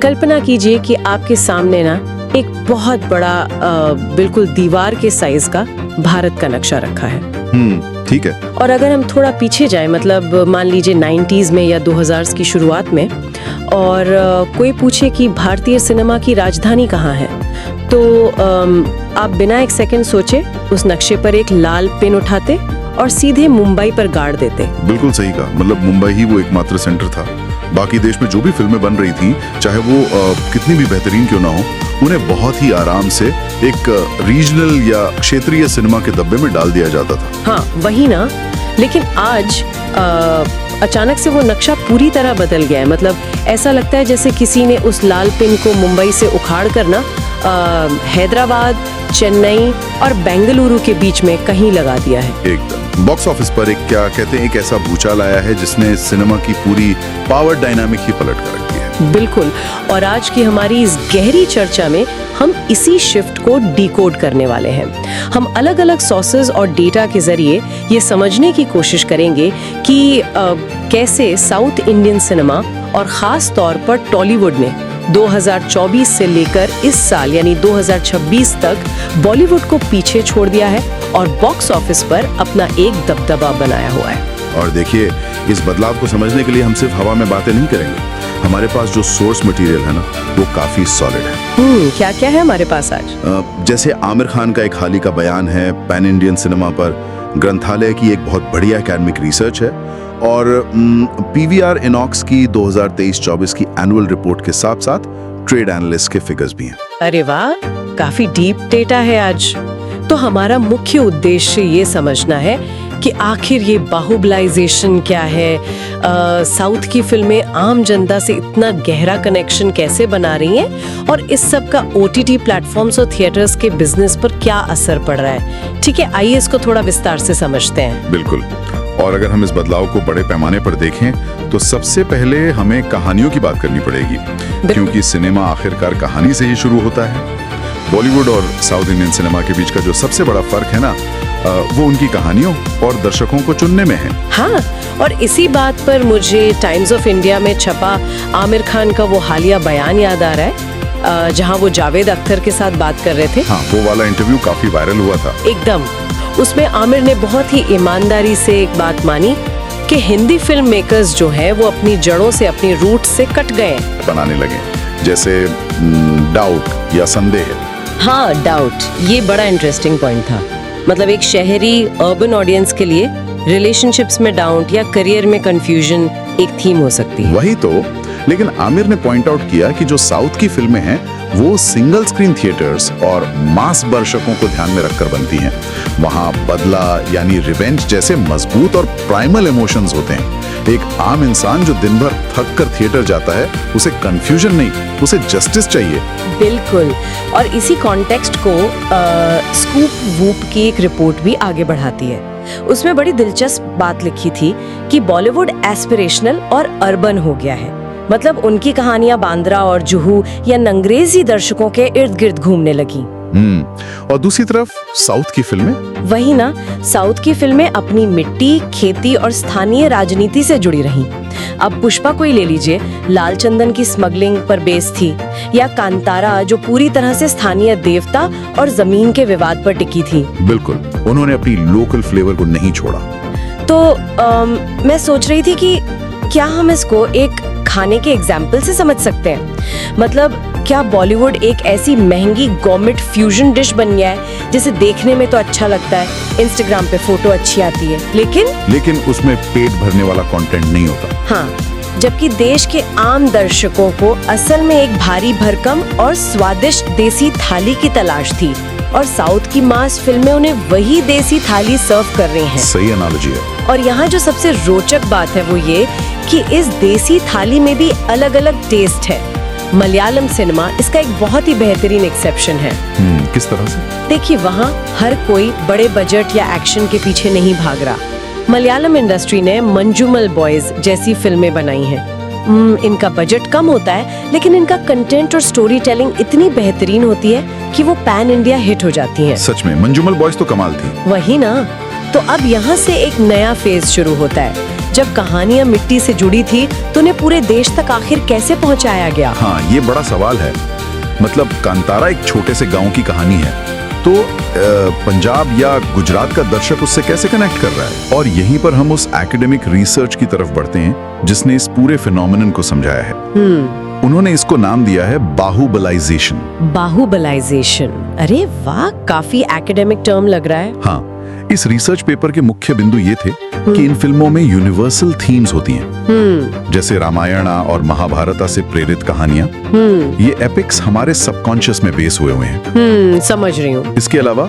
कल्पना कीजिए कि आपके सामने ना एक बहुत बड़ा बिल्कुल दीवार के साइज का भारत का नक्शा रखा है। ठीक है। और अगर हम थोड़ा पीछे जाएं, मतलब मान लीजिए 90s में या 2000s की शुरुआत में, और कोई पूछे कि भारतीय सिनेमा की राजधानी कहाँ है, तो आप बिना एक सेकंड सोचे उस नक्शे पर एक लाल पेन उठाते और सीधे मुंबई पर गाड़ देते। बिल्कुल सही कहा। मतलब मुंबई ही वो एकमात्र सेंटर था। बाकी देश में जो भी फिल्में बन रही थी, चाहे वो कितनी भी बेहतरीन क्यों ना हो, उन्हें बहुत ही आराम से एक रीजनल या क्षेत्रीय सिनेमा के डब्बे में डाल दिया जाता था। हाँ वही ना। लेकिन आज अचानक से वो नक्शा पूरी तरह बदल गया है। मतलब ऐसा लगता है जैसे किसी ने उस लाल पिन को मुंबई से उखाड़ कर ना हैदराबाद, चेन्नई और बेंगलुरु के बीच में कहीं लगा दिया है। एकदम। बॉक्स ऑफिस पर एक, क्या कहते हैं, एक ऐसा भूचाल आया है जिसने सिनेमा की पूरी पावर डायनामिक ही पलट कर रखी है। बिल्कुल। और आज की हमारी इस गहरी चर्चा में हम इसी शिफ्ट को डिकोड करने वाले हैं। हम अलग अलग सोर्सेज और डेटा के जरिए ये समझने की कोशिश करेंगे कि कैसे साउथ इंडियन सिनेमा और खास तौर पर टॉलीवुड ने 2024 से लेकर इस साल यानी 2026 तक बॉलीवुड को पीछे छोड़ दिया है और बॉक्स ऑफिस पर अपना एक दबदबा बनाया हुआ है। और देखिए, इस बदलाव को समझने के लिए हम सिर्फ हवा में बातें नहीं करेंगे। हमारे पास जो सोर्स मटेरियल है ना, वो काफी सॉलिड है। क्या क्या है हमारे पास आज? जैसे आमिर खान का एक हाल ही का बयान है पैन इंडियन सिनेमा पर, ग्रंथालय की एक बहुत बढ़िया एकेडमिक रिसर्च है, और पीवीआर इनॉक्स की 2023-24 की एनुअल रिपोर्ट के साथ साथ ट्रेड एनालिस्ट के फिगर्स भी हैं। अरे वाह, काफी डीप डेटा है आज। तो हमारा मुख्य उद्देश्य ये समझना है कि आखिर ये बाहुबलाइजेशन क्या है, साउथ की फिल्में आम जनता से इतना गहरा कनेक्शन कैसे बना रही हैं, और इस सब का ओटीटी प्लेटफॉर्म्स और थिएटर्स के बिजनेस पर क्या असर पड़ रहा है। ठीक है, आइए इसको थोड़ा विस्तार से समझते हैं। बिल्कुल। और अगर हम इस बदलाव को बड़े पैमाने पर देखें तो सबसे पहले हमें कहानियों की बात करनी पड़ेगी, क्योंकि सिनेमा आखिरकार कहानी से ही शुरू होता है। बॉलीवुड और साउथ इंडियन सिनेमा के बीच का जो सबसे बड़ा फर्क है ना, वो उनकी कहानियों और दर्शकों को चुनने में है। हाँ, और इसी बात पर मुझे टाइम्स ऑफ इंडिया में छपा आमिर खान का वो हालिया बयान याद आ रहा है, जहाँ वो जावेद अख्तर के साथ बात कर रहे थे। हाँ, वो वाला इंटरव्यू काफी वायरल हुआ था। एकदम। उसमें आमिर ने बहुत ही ईमानदारी से एक बात मानी कि हिंदी फिल्म मेकर्स जो हैं वो अपनी जड़ों से, अपनी रूट से कट गए, बनाने लगे, जैसे डाउट या संदेह। हाँ, डाउट, ये बड़ा इंटरेस्टिंग पॉइंट था। मतलब एक शहरी अर्बन ऑडियंस के लिए रिलेशनशिप्स में डाउट या करियर में कंफ्यूजन एक थीम हो सकती है। वही तो। लेकिन आमिर ने पॉइंट आउट किया कि जो साउथ की फिल्में हैं वो सिंगल स्क्रीन थिएटर्स और मास दर्शकों को ध्यान में रखकर बनती हैं। वहाँ बदला यानी रिवेंज जैसे मजबूत और प्राइमल इमोशंस होते हैं। एक आम इंसान जो दिन भर थक कर थिएटर जाता है, उसे कंफ्यूजन नहीं, उसे जस्टिस चाहिए। बिल्कुल। और इसी कॉन्टेक्स्ट को स्कूप वूप की एक रिपोर्ट भी आगे बढ़ाती है। उसमें बड़ी दिलचस्प बात लिखी थी कि बॉलीवुड एस्पिरेशनल और अर्बन हो गया है। मतलब उनकी कहानियां बांद्रा और जुहू या नंगरेजी दर्शकों के इर्द गिर्द घूमने लगी। और दूसरी तरफ साउथ की फिल्में, वही ना, साउथ की फिल्में अपनी मिट्टी, खेती और स्थानीय राजनीति से जुड़ी रहीं। अब पुष्पा को ही ले लीजिए, लाल चंदन की स्मगलिंग पर बेस थी, या कांतारा जो पूरी तरह से स्थानीय देवता और जमीन के विवाद पर टिकी थी। बिल्कुल, उन्होंने अपनी लोकल फ्लेवर को नहीं छोड़ा। तो मैं सोच रही थी कि क्या हम इसको एक खाने के एग्जाम्पल से समझ सकते हैं। मतलब क्या बॉलीवुड एक ऐसी महंगी गवर्नमेंट फ्यूजन डिश बन गया है जिसे देखने में तो अच्छा लगता है, इंस्टाग्राम पे फोटो अच्छी आती है, लेकिन उसमें पेट भरने वाला कंटेंट नहीं होता। हाँ, जबकि देश के आम दर्शकों को असल में एक भारी भरकम और स्वादिष्ट देसी थाली की तलाश थी, और साउथ की मास फिल्में उन्हें वही देसी थाली सर्व कर रही हैं। सही एनालॉजी है। और यहाँ जो सबसे रोचक बात है वो ये कि इस देसी थाली में भी अलग अलग टेस्ट है। मलयालम सिनेमा इसका एक बहुत ही बेहतरीन एक्सेप्शन है। किस तरह से? देखिए, वहाँ हर कोई बड़े बजट या एक्शन के पीछे नहीं भाग रहा। मलयालम इंडस्ट्री ने मंजूमल बॉयज जैसी फिल्में बनाई हैं। इनका बजट कम होता है, लेकिन इनका कंटेंट और स्टोरी टेलिंग इतनी बेहतरीन होती है कि वो पैन इंडिया हिट हो जाती हैं। सच में मंजूमल बॉयज तो कमाल थी। वही ना। तो अब यहाँ से एक नया फेज शुरू होता है, जब कहानियां मिट्टी से जुड़ी थी तो उन्हें पूरे देश तक आखिर कैसे पहुंचाया गया? हाँ, ये बड़ा सवाल है। मतलब कांतारा एक छोटे से गांव की कहानी है, तो पंजाब या गुजरात का दर्शक उससे कैसे कनेक्ट कर रहा है? और यहीं पर हम उस एकेडमिक रिसर्च की तरफ बढ़ते हैं जिसने इस पूरे फिनोमेनन को समझाया है। उन्होंने इसको नाम दिया है बाहुबलाइजेशन। बाहुबलाइजेशन, अरे वाह, काफी एकेडमिक टर्म लग रहा है। हाँ, इस रिसर्च पेपर के मुख्य बिंदु ये थे कि इन फिल्मों में यूनिवर्सल थीम्स होती हैं, जैसे रामायण और महाभारत से प्रेरित कहानियां। ये एपिक्स हमारे सबकॉन्शियस में बेस हुए हैं। समझ रही हूँ। इसके अलावा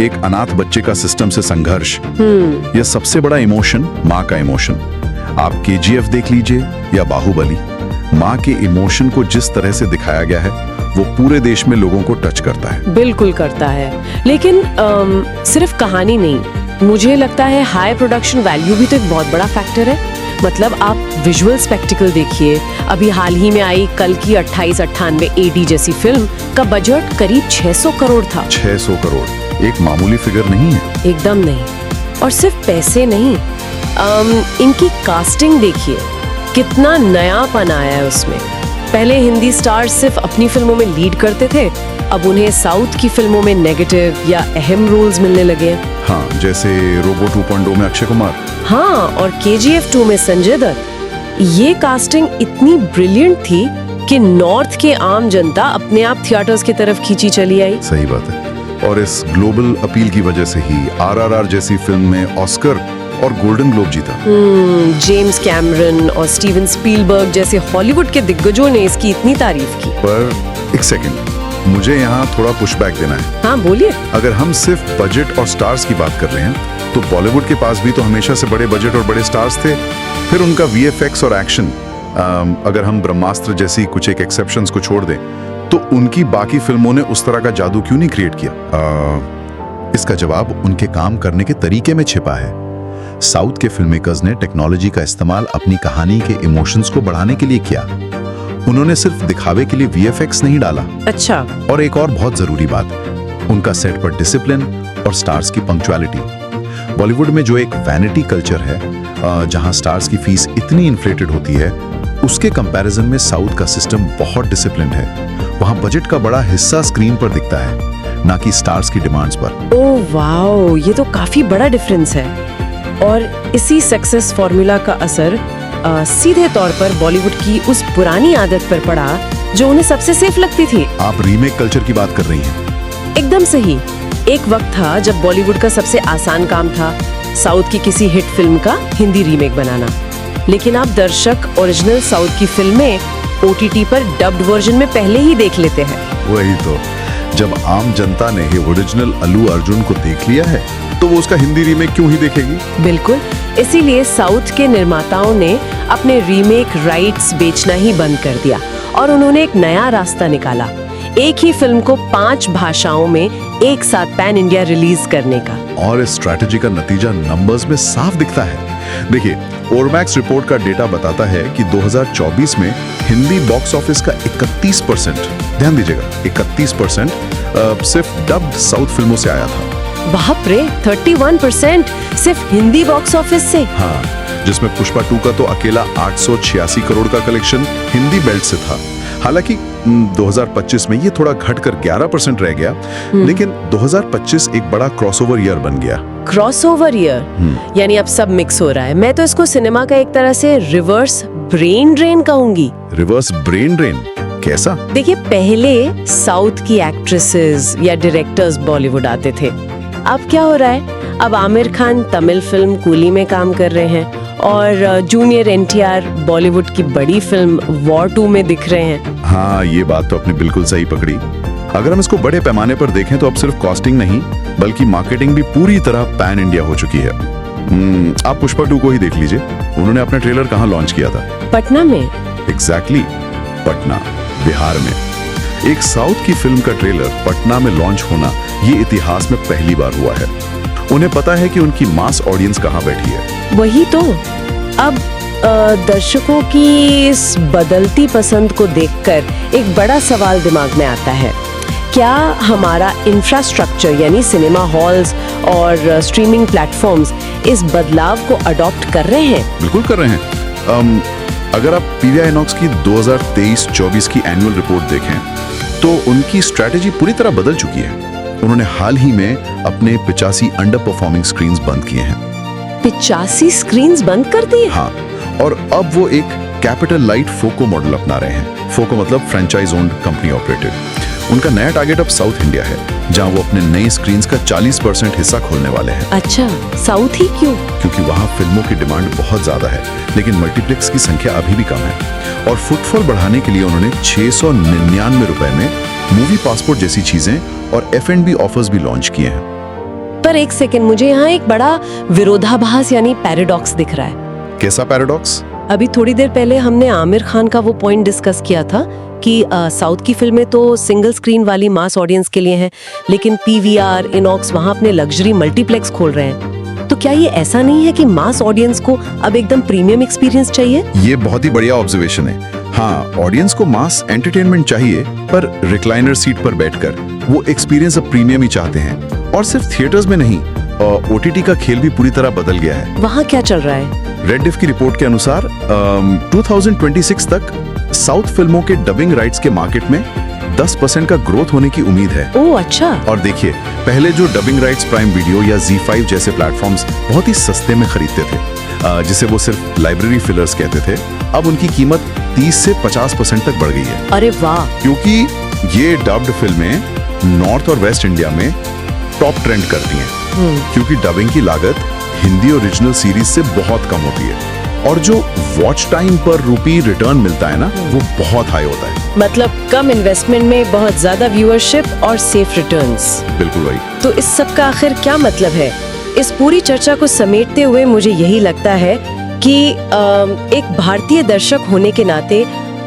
एक अनाथ बच्चे का सिस्टम से संघर्ष, यह सबसे बड़ा इमोशन माँ का इमोशन। आप KGF देख लीजिए या बाहुबली, माँ के इमोशन को जिस तरह से दिखाया गया है वो पूरे देश में लोगों को टच करता है। बिल्कुल करता है, लेकिन सिर्फ कहानी नहीं, मुझे लगता है हाई प्रोडक्शन वैल्यू भी तो एक बहुत बड़ा फैक्टर है। मतलब आप विजुअल स्पेक्टिकल देखिए, अभी हाल ही में आई कल की 2898 AD जैसी फिल्म का बजट करीब 600 करोड़ था। 600 करोड़ एक मामूली फिगर नहीं है। एकदम नहीं। और सिर्फ पैसे नहीं, इनकी कास्टिंग देखिए, कितना नयापन आया है उसमें। पहले हिंदी स्टार्स सिर्फ अपनी फिल्मों में लीड करते थे, अब उन्हें साउथ की फिल्मों में नेगेटिव या अहम रोल्स मिलने लगे। हाँ, जैसे रोबो 2.0 में अक्षय कुमार। हाँ, और KGF 2 में संजय दत्त। ये कास्टिंग इतनी ब्रिलियंट थी कि नॉर्थ के आम जनता अपने आप थिएटर्स की तरफ खींची चली आई। सही बात है। और इस ग्लोबल अपील की वजह से ही RRR जैसी फिल्म में ऑस्कर और गोल्डन ग्लोब जीता। जेम्स कैमरन और स्टीवन स्पीलबर्ग जैसे हॉलीवुड के दिग्गजों ने इसकी इतनी तारीफ की। पर एक सेकंड, मुझे यहाँ थोड़ा पुशबैक देना है। हाँ, बोलिए। अगर हम सिर्फ बजट और स्टार्स की बात कर रहे हैं तो बॉलीवुड के पास भी तो हमेशा से बड़े बजट और बड़े स्टार्स थे। फिर उनका VFX और एक्शन, अगर हम ब्रह्मास्त्र जैसी कुछ एक एक्सेप्शंस को छोड़ दें तो उनकी बाकी फिल्मों ने उस तरह का जादू क्यों नहीं क्रिएट किया? इसका जवाब उनके काम करने के तरीके में छिपा है। साउथ के फिल्म मेकर्स ने टेक्नोलॉजी का इस्तेमाल अपनी कहानी के इमोशंस को बढ़ाने के लिए किया। उन्होंने सिर्फ दिखावे के लिए VFX नहीं डाला। अच्छा। और एक और बहुत जरूरी बात, उनका सेट पर डिसिप्लिन और स्टार्स की पंक्चुअलिटी। बॉलीवुड में जो एक वैनिटी कल्चर है, जहां स्टार्स की फीस इतनी इन्फ्लेटेड होती है, उसके कंपैरिजन में साउथ का सिस्टम बहुत डिसिप्लिन्ड है। वहां बजट का बड़ा हिस्सा स्क्रीन पर दिखता है, ना कि स्टार्स की डिमांड्स पर। ओह वाओ, ये तो काफी बड़ा डिफरेंस है। और इसी सक्सेस फॉर्मूला का असर सीधे तौर पर बॉलीवुड की उस पुरानी आदत पर पड़ा जो उन्हें सबसे सेफ लगती थी। आप रीमेक कल्चर की बात कर रही हैं। एकदम सही। एक वक्त था जब बॉलीवुड का सबसे आसान काम था साउथ की किसी हिट फिल्म का हिंदी रीमेक बनाना, लेकिन अब दर्शक ओरिजिनल साउथ की फिल्में OTT पर डब्ड वर्जन में पहले ही देख लेते हैं। वही तो, जब आम जनता ने ही ओरिजिनल अल्लू अर्जुन को देख लिया है तो वो उसका हिंदी रीमेक क्यों ही देखेगी? बिल्कुल, इसीलिए साउथ के निर्माताओं ने अपने रीमेक राइट्स बेचना ही बंद कर दिया और उन्होंने एक नया रास्ता निकाला, एक ही फिल्म को 5 भाषाओं में एक साथ पैन इंडिया रिलीज करने का। और इस स्ट्रैटेजी का नतीजा नंबर्स में साफ दिखता है। देखिए, ओरमैक्स रिपोर्ट का डेटा बताता है कि 2024 में हिंदी बॉक्स ऑफिस का 31%, ध्यान दीजिएगा 31%, सिर्फ डब्ड साउथ फिल्मों से आया था। बाप रे, 31% सिर्फ हिंदी बॉक्स ऑफिस से? हाँ, जिसमें पुष्पा 2 का तो अकेला 886 करोड़ का कलेक्शन हिंदी बेल्ट से था। हालांकि 2025 में ये थोड़ा घटकर 11% रह गया, लेकिन 2025 एक बड़ा क्रॉसओवर ईयर बन गया। क्रॉसओवर ईयर यानी अब सब मिक्स हो रहा है। मैं तो इसको सिनेमा का एक तरह से रिवर्स ब्रेन ड्रेन कहूंगी। रिवर्स ब्रेन ड्रेन कैसा? देखिए, पहले साउथ की एक्ट्रेसेस या डायरेक्टर्स बॉलीवुड आते थे, अब क्या हो रहा है? अब आमिर खान तमिल फिल्म कूली में काम कर रहे हैं और जूनियर NTR बॉलीवुड की बड़ी फिल्म वॉर 2 में दिख रहे हैं। हाँ, ये बात तो आपने बिल्कुल सही पकड़ी। अगर हम इसको बड़े पैमाने पर देखें तो अब सिर्फ कॉस्टिंग नहीं बल्कि मार्केटिंग भी पूरी तरह पैन इंडिया हो चुकी है। आप पुष्पा 2 को ही देख लीजिए, उन्होंने अपना ट्रेलर कहाँ लॉन्च किया था? पटना में। एग्जैक्टली, पटना, बिहार में। एक साउथ की फिल्म का ट्रेलर पटना में लॉन्च होना ये इतिहास में पहली बार हुआ है। उन्हें पता है कि उनकी मास ऑडियंस कहाँ बैठी है। वही तो। अब दर्शकों की इस बदलती पसंद को देखकर एक बड़ा सवाल दिमाग में आता है, क्या हमारा इंफ्रास्ट्रक्चर यानी सिनेमा हॉल्स और स्ट्रीमिंग प्लेटफॉर्म्स इस बदलाव को अडॉप्ट कर रहे हैं? बिल्कुल कर रहे हैं। अगर आप पीवीआर आइनॉक्स की 2023-24 की एनुअल रिपोर्ट देखें तो उनकी स्ट्रैटेजी पूरी तरह बदल चुकी है। उन्होंने हाल ही में अपने 85 अंडर परफॉर्मिंग स्क्रीन्स बंद किए हैं। 85 स्क्रीन्स बंद कर दिए? हाँ, और अब वो एक कैपिटल लाइट फोको मॉडल अपना रहे हैं। फोको मतलब फ्रेंचाइज ओन्ड कंपनी ऑपरेटेड। उनका नया टारगेट अब साउथ इंडिया है, जहां वो अपने नए स्क्रीन्स का 40% हिस्सा खोलने वाले हैं। अच्छा, साउथ ही क्यों? क्योंकि वहां फिल्मों की डिमांड बहुत ज्यादा है, लेकिन मल्टीप्लेक्स की संख्या अभी भी कम है। और फुटफॉल बढ़ाने के लिए उन्होंने 699 रुपए में मूवी पासपोर्ट जैसी चीजें और F&B ऑफर्स भी लॉन्च किए हैं। पर एक सेकंड, मुझे यहाँ एक बड़ा विरोधाभास यानी पैराडॉक्स दिख रहा है। कैसा पैराडॉक्स? अभी थोड़ी देर पहले हमने आमिर खान का वो पॉइंट डिस्कस किया था कि साउथ की फिल्में तो सिंगल स्क्रीन वाली मास ऑडियंस के लिए हैं, लेकिन पीवीआर इनॉक्स वहाँ अपने लग्जरी मल्टीप्लेक्स खोल रहे हैं। तो क्या ये ऐसा नहीं है कि मास ऑडियंस को अब एकदम प्रीमियम एक्सपीरियंस चाहिए? ये बहुत ही बढ़िया ऑब्जर्वेशन है। हाँ, ऑडियंस को मास एंटरटेनमेंट चाहिए, पर रिक्लाइनर सीट पर बैठकर वो एक्सपीरियंस अब प्रीमियम ही चाहते हैं। और सिर्फ थिएटर्स में नहीं, ओटीटी का खेल भी पूरी तरह बदल गया है। वहाँ क्या चल रहा है? रेडिफ की रिपोर्ट के अनुसार 2026 तक साउथ फिल्मों के डबिंग राइट्स के मार्केट में 10% का ग्रोथ होने की उम्मीद है। ओह अच्छा। और देखिए, पहले जो डबिंग राइट्स प्राइम वीडियो या Z5 जैसे प्लेटफॉर्म्स बहुत ही सस्ते में खरीदते थे, जिसे वो सिर्फ लाइब्रेरी फिलर्स कहते थे, अब उनकी कीमत 30 से 50% तक बढ़ गई है। अरे वाह। क्योंकि ये डब्ड फिल्में नॉर्थ और वेस्ट इंडिया में टॉप ट्रेंड करती हैं, क्योंकि डबिंग की लागत हिंदी ओरिजिनल सीरीज से बहुत कम होती है, और जो वॉच टाइम पर रुपी रिटर्न मिलता है ना, वो बहुत हाई होता है। मतलब कम इन्वेस्टमेंट में बहुत ज्यादा व्यूअरशिप और सेफ रिटर्न्स। बिल्कुल वही। तो इस सब का आखिर क्या मतलब है? इस पूरी चर्चा को समेटते हुए मुझे यही लगता है कि एक भारतीय दर्शक होने के नाते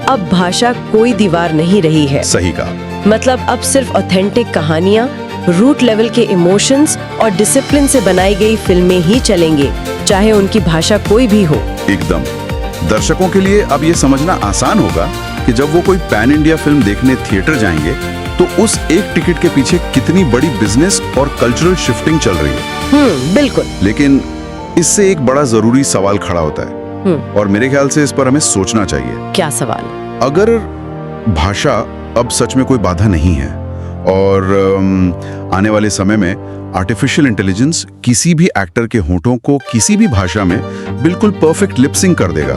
अब भाषा कोई दीवार नहीं रही है। सही कहा। मतलब अब सिर्फ ऑथेंटिक कहानियाँ, रूट लेवल के इमोशंस और डिसिप्लिन से बनाई गई फिल्में ही चलेंगे, चाहे उनकी भाषा कोई भी हो। एकदम। दर्शकों के लिए अब ये समझना आसान होगा कि जब वो कोई पैन इंडिया फिल्म देखने थिएटर जाएंगे तो उस एक टिकट के पीछे कितनी बड़ी बिजनेस और कल्चरल शिफ्टिंग चल रही है। बिल्कुल। लेकिन इससे एक बड़ा जरूरी सवाल खड़ा होता है, और मेरे ख्याल से इस पर हमें सोचना चाहिए। क्या सवाल? अगर भाषा अब सच में कोई बाधा नहीं है और आने वाले समय में आर्टिफिशियल इंटेलिजेंस किसी भी एक्टर के होंठों को किसी भी भाषा में बिल्कुल परफेक्ट लिपसिंग कर देगा,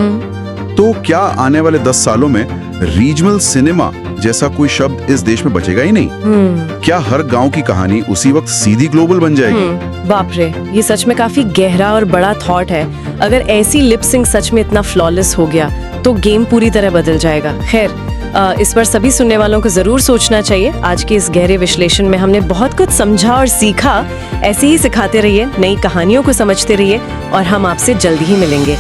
तो क्या आने वाले 10 सालों में रीजनल सिनेमा जैसा कोई शब्द इस देश में बचेगा ही नहीं? क्या हर गांव की कहानी उसी वक्त सीधी ग्लोबल बन जाएगी? बाप रे, ये सच में काफी गहरा और बड़ा थॉट है। अगर ऐसी लिपसिंग सच में इतना फ्लॉलेस हो गया तो गेम पूरी तरह बदल जाएगा। खैर, इस पर सभी सुनने वालों को जरूर सोचना चाहिए। आज के इस गहरे विश्लेषण में हमने बहुत कुछ समझा और सीखा। ऐसे ही सिखाते रहिए, नई कहानियों को समझते रहिए, और हम आपसे जल्दी ही मिलेंगे।